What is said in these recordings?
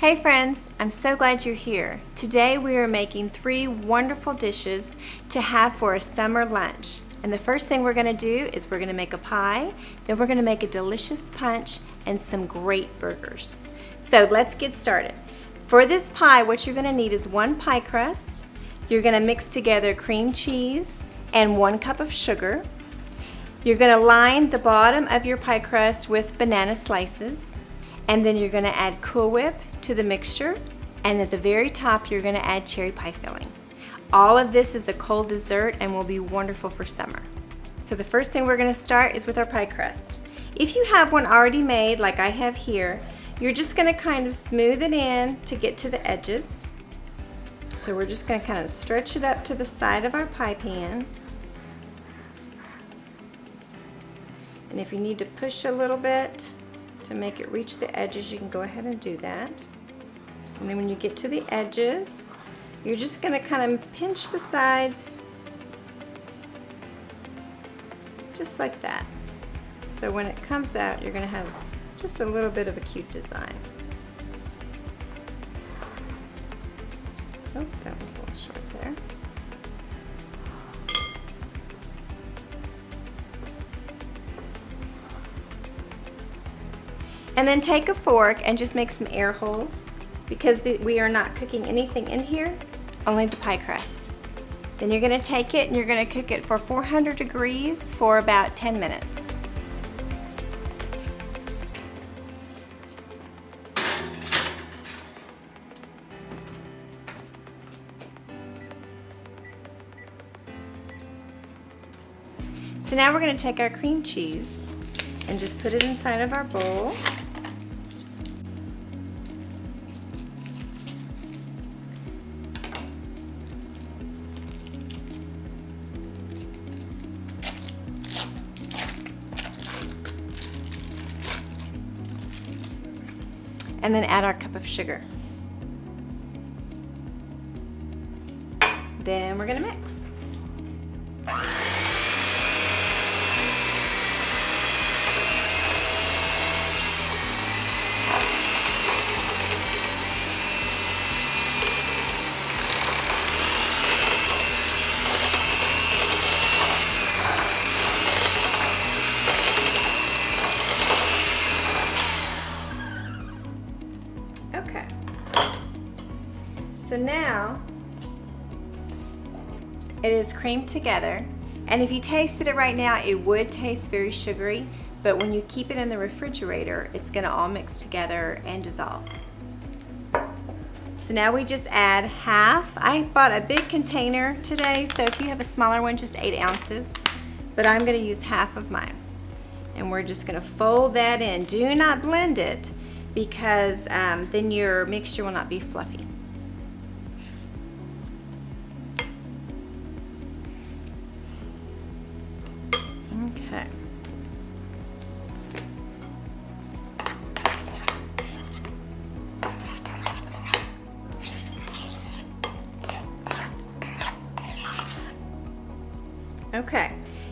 Hey friends, I'm so glad you're here. Today we are making 3 wonderful dishes to have for a summer lunch. And the first thing we're going to do is we're going to make a pie, then we're going to make a delicious punch and some great burgers. So let's get started. For this pie, what you're going to need is 1 pie crust. You're going to mix together cream cheese and 1 cup of sugar. You're going to line the bottom of your pie crust with banana slices. And then you're going to add Cool Whip to the mixture, and at the very top you're going to add cherry pie filling. All of this is a cold dessert and will be wonderful for summer. So the first thing we're going to start is with our pie crust. If you have one already made like I have here, you're just going to kind of smooth it in to get to the edges. So we're just going to kind of stretch it up to the side of our pie pan. And if you need to push a little bit to make it reach the edges, you can go ahead and do that. And then when you get to the edges, you're just going to kind of pinch the sides just like that. So when it comes out, you're going to have just a little bit of a cute design. Oh, that was a little short there. And then take a fork and just make some air holes because we are not cooking anything in here, only the pie crust. Then you're going to take it and you're going to cook it for 400 degrees for about 10 minutes. So now we're going to take our cream cheese and just put it inside of our bowl. And then add our cup of sugar. Then we're going to mix. Okay, so now it is creamed together, and if you tasted it right now, it would taste very sugary, but when you keep it in the refrigerator, it's going to all mix together and dissolve. So now we just add half. I bought a big container today, so if you have a smaller one, just 8 ounces, but I'm going to use half of mine. And we're just going to fold that in. Do not blend it, because then your mixture will not be fluffy. Okay. Okay,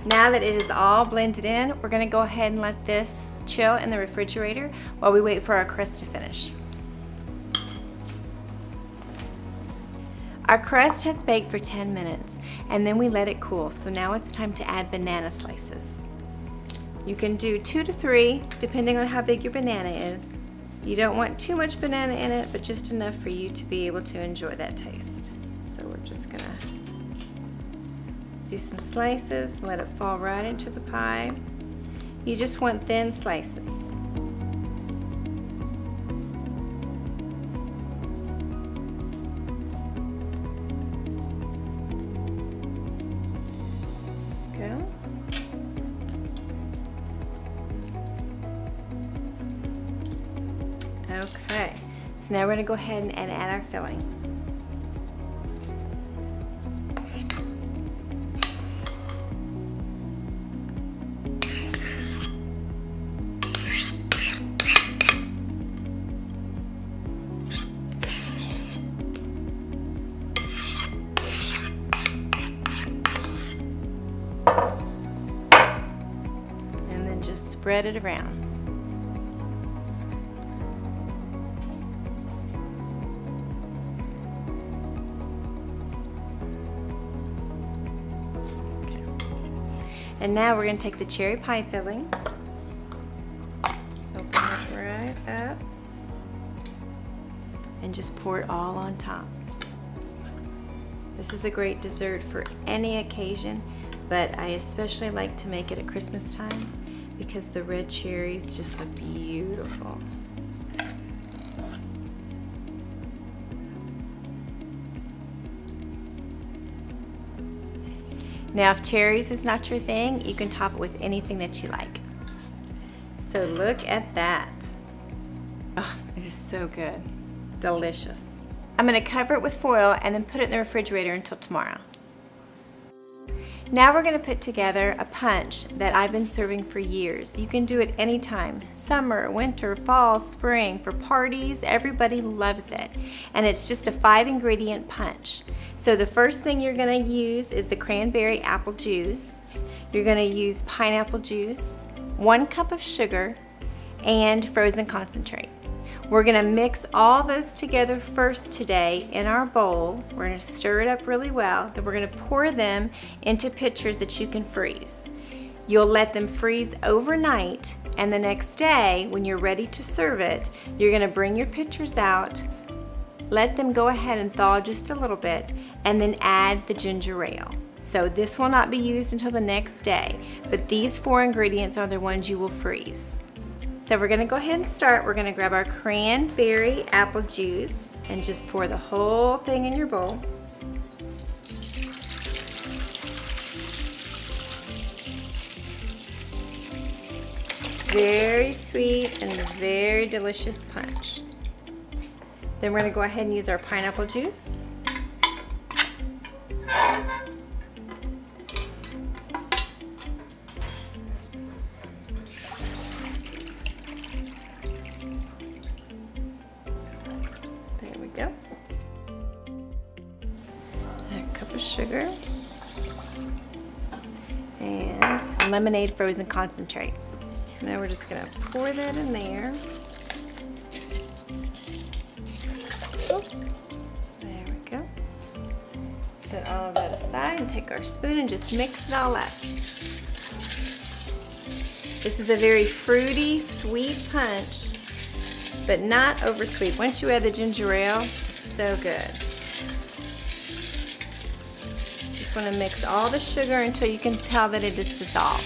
now that it is all blended in, we're going to go ahead and let this chill in the refrigerator while we wait for our crust to finish. Our crust has baked for 10 minutes and then we let it cool, so now it's time to add banana slices. You can do 2 to 3 depending on how big your banana is. You don't want too much banana in it, but just enough for you to be able to enjoy that taste. So we're just gonna do some slices, let it fall right into the pie. You just want thin slices. Go. Okay, so now we're going to go ahead and add our filling. Spread it around. And now we're going to take the cherry pie filling, open it right up, and just pour it all on top. This is a great dessert for any occasion, but I especially like to make it at Christmas time because the red cherries just look beautiful. Now, if cherries is not your thing, you can top it with anything that you like. So look at that. Oh, it is so good. Delicious. I'm going to cover it with foil and then put it in the refrigerator until tomorrow. Now we're going to put together a punch that I've been serving for years. You can do it anytime, summer, winter, fall, spring, for parties. Everybody loves it. And it's just a 5-ingredient punch. So the first thing you're going to use is the cranberry apple juice. You're going to use pineapple juice, 1 cup of sugar, and frozen concentrate. We're going to mix all those together first today in our bowl. We're going to stir it up really well. Then we're going to pour them into pitchers that you can freeze. You'll let them freeze overnight, and the next day when you're ready to serve it, you're going to bring your pitchers out, let them go ahead and thaw just a little bit, and then add the ginger ale. So this will not be used until the next day, but these 4 ingredients are the ones you will freeze. So we're going to go ahead and start. We're going to grab our cranberry apple juice and just pour the whole thing in your bowl. Very sweet and very delicious punch. Then we're going to go ahead and use our pineapple juice. There we go. And a cup of sugar. And lemonade frozen concentrate. So now we're just going to pour that in there. There we go. Set all of that aside and take our spoon and just mix it all up. This is a very fruity, sweet punch, but not over sweet. Once you add the ginger ale, it's so good. Just want to mix all the sugar until you can tell that it is dissolved.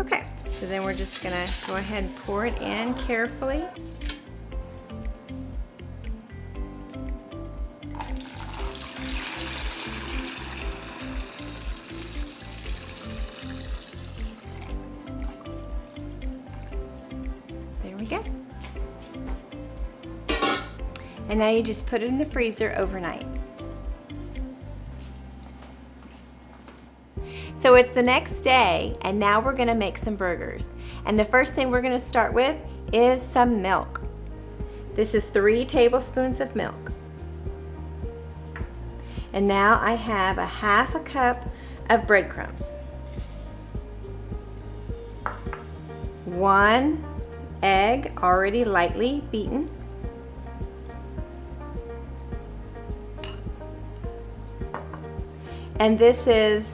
Okay, so then we're just going to go ahead and pour it in carefully. There we go. And now you just put it in the freezer overnight. So it's the next day, and now we're going to make some burgers. And the first thing we're going to start with is some milk. This is 3 tablespoons of milk. And now I have 1/2 cup of breadcrumbs. 1 egg already lightly beaten. And this is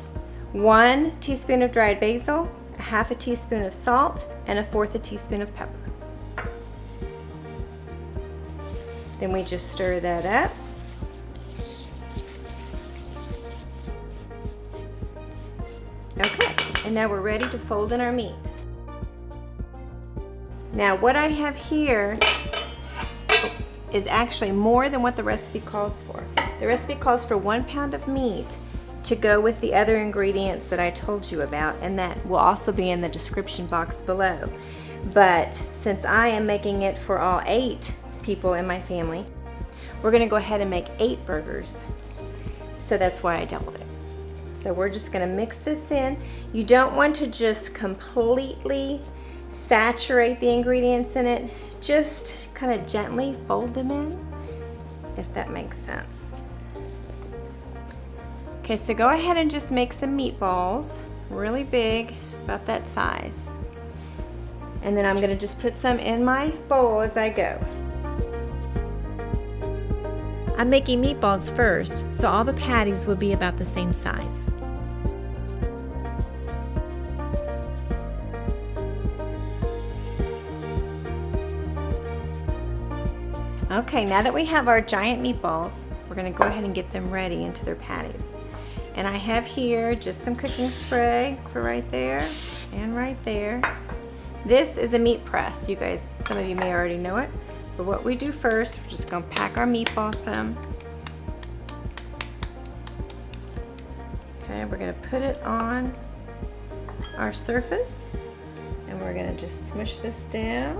1 teaspoon of dried basil, 1/2 teaspoon of salt, and 1/4 teaspoon of pepper. Then we just stir that up. Okay, and now we're ready to fold in our meat. Now what I have here is actually more than what the recipe calls for. The recipe calls for 1 pound of meat to go with the other ingredients that I told you about, and that will also be in the description box below. But since I am making it for all 8 people in my family, we're going to go ahead and make 8 burgers. So that's why I doubled it. So we're just going to mix this in. You don't want to just completely saturate the ingredients in it. Just kind of gently fold them in, if that makes sense. Okay, so go ahead and just make some meatballs, really big about that size. And then I'm gonna just put some in my bowl as I go. I'm making meatballs first, so all the patties will be about the same size. Okay, now that we have our giant meatballs, we're gonna go ahead and get them ready into their patties. And I have here just some cooking spray for right there and right there. This is a meat press. You guys, some of you may already know it. But what we do first, we're just gonna pack our meatballs some. Okay, we're gonna put it on our surface and we're gonna just smush this down.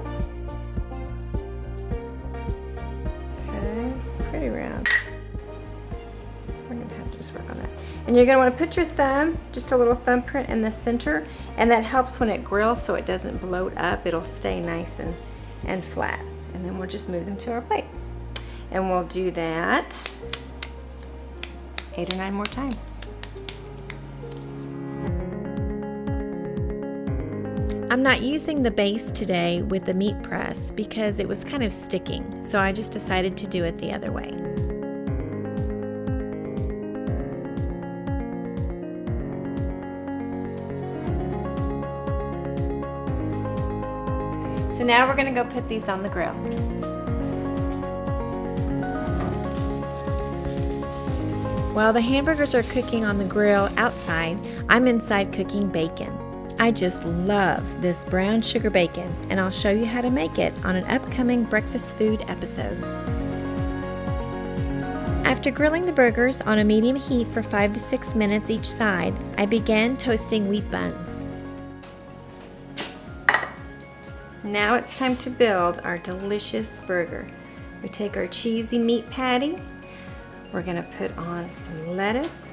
Okay, pretty round. We're gonna have to just work on that. And you're gonna wanna put your thumb, just a little thumbprint in the center, and that helps when it grills so it doesn't bloat up. It'll stay nice and flat. And then we'll just move them to our plate. And we'll do that 8 or 9 more times. I'm not using the base today with the meat press because it was kind of sticking, so I just decided to do it the other way. So now we're gonna go put these on the grill. While the hamburgers are cooking on the grill outside, I'm inside cooking bacon. I just love this brown sugar bacon, and I'll show you how to make it on an upcoming breakfast food episode. After grilling the burgers on a medium heat for 5 to 6 minutes each side, I began toasting wheat buns. Now it's time to build our delicious burger. We take our cheesy meat patty. We're gonna put on some lettuce.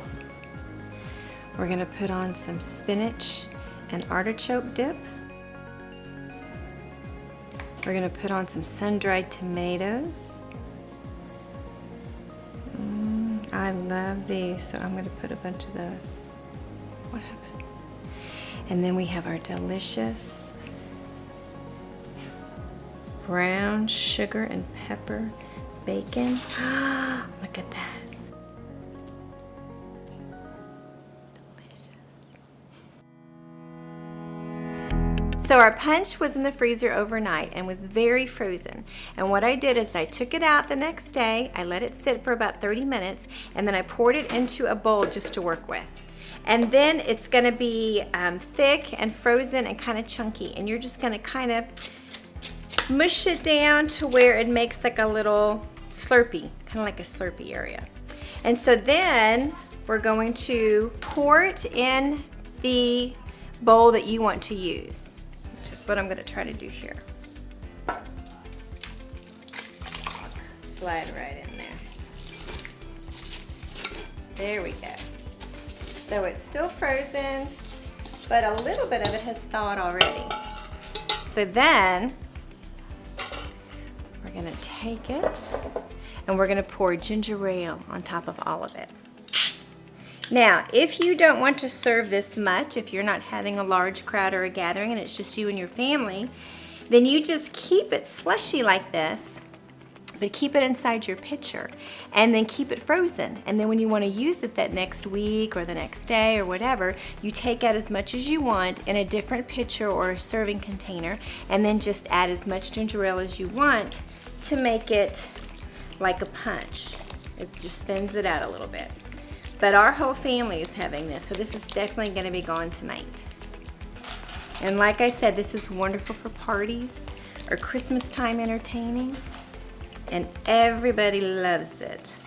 We're gonna put on some spinach and artichoke dip. We're gonna put on some sun-dried tomatoes. I love these, so I'm gonna put a bunch of those. What happened? And then we have our delicious brown sugar and pepper bacon. Look at that. So our punch was in the freezer overnight and was very frozen. And what I did is I took it out the next day, I let it sit for about 30 minutes, and then I poured it into a bowl just to work with. And then it's gonna be thick and frozen and kind of chunky. And you're just gonna kind of mush it down to where it makes like a little slurpee, kind of like a slurpee area. And so then we're going to pour it in the bowl that you want to use, which is what I'm going to try to do here. Slide right in there. There we go. So it's still frozen, but a little bit of it has thawed already. So then we're gonna take it and we're gonna pour ginger ale on top of all of it. Now, if you don't want to serve this much, if you're not having a large crowd or a gathering and it's just you and your family, then you just keep it slushy like this, but keep it inside your pitcher and then keep it frozen. And then when you want to use it that next week or the next day or whatever, you take out as much as you want in a different pitcher or a serving container, and then just add as much ginger ale as you want to make it like a punch. It just thins it out a little bit. But our whole family is having this, so this is definitely going to be gone tonight. And like I said, this is wonderful for parties or Christmas time entertaining, and everybody loves it.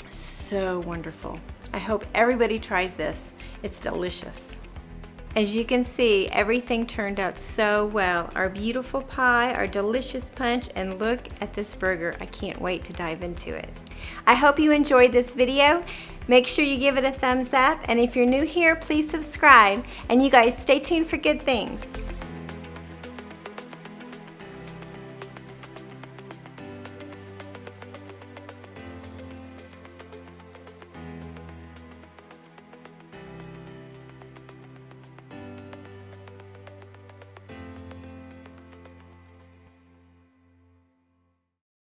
So wonderful. I hope everybody tries this. It's delicious. As you can see, everything turned out so well. Our beautiful pie, our delicious punch, and look at this burger. I can't wait to dive into it. I hope you enjoyed this video. Make sure you give it a thumbs up, and if you're new here, please subscribe. And you guys stay tuned for good things.